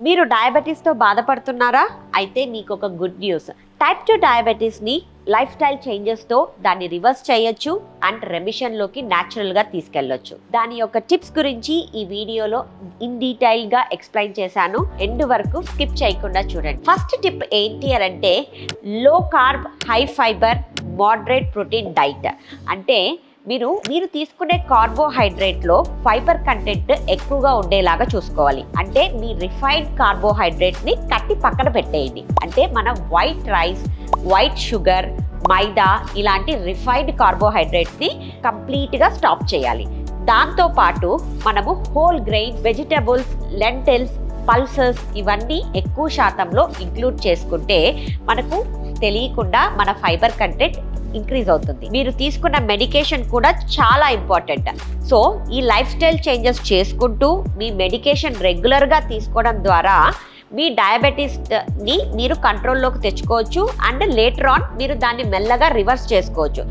మీరు డయాబెటీస్తో బాధపడుతున్నారా? అయితే మీకు ఒక గుడ్ న్యూస్. టైప్ 2 డయాబెటీస్ని లైఫ్ స్టైల్ చేంజెస్తో దాన్ని రివర్స్ చేయొచ్చు అండ్ రెమిషన్లోకి న్యాచురల్గా తీసుకెళ్ళొచ్చు. దాని యొక్క టిప్స్ గురించి ఈ వీడియోలో ఇన్ డీటెయిల్గా ఎక్స్ప్లెయిన్ చేశాను. ఎండ్ వరకు స్కిప్ చేయకుండా చూడండి. ఫస్ట్ టిప్ ఏంటి అని అంటే లో carb high fibre moderate protein diet. అంటే మీరు తీసుకునే కార్బోహైడ్రేట్లో ఫైబర్ కంటెంట్ ఎక్కువగా ఉండేలాగా చూసుకోవాలి. అంటే మీ రిఫైన్డ్ కార్బోహైడ్రేట్ని కట్టి పక్కన పెట్టేయండి. అంటే మనం వైట్ రైస్, వైట్ షుగర్, మైదా ఇలాంటి రిఫైన్డ్ కార్బోహైడ్రేట్స్ని కంప్లీట్గా స్టాప్ చేయాలి. దాంతోపాటు మనము whole grain, vegetables, lintels, pulses ఇవన్నీ ఎక్కువ శాతంలో ఇంక్లూడ్ చేసుకుంటే మనకు తెలియకుండా మన ఫైబర్ కంటెంట్ ఇంక్రీజ్ అవుతుంది. మీరు తీసుకున్న మెడికేషన్ కూడా చాలా ఇంపార్టెంట్. సో ఈ లైఫ్ స్టైల్ చేంజెస్ చేసుకుంటూ మీ మెడికేషన్ రెగ్యులర్గా తీసుకోవడం ద్వారా మీ డయాబెటీస్ని మీరు కంట్రోల్లోకి తెచ్చుకోవచ్చు అండ్ లేటర్ ఆన్ మీరు దాన్ని మెల్లగా రివర్స్ చేసుకోవచ్చు.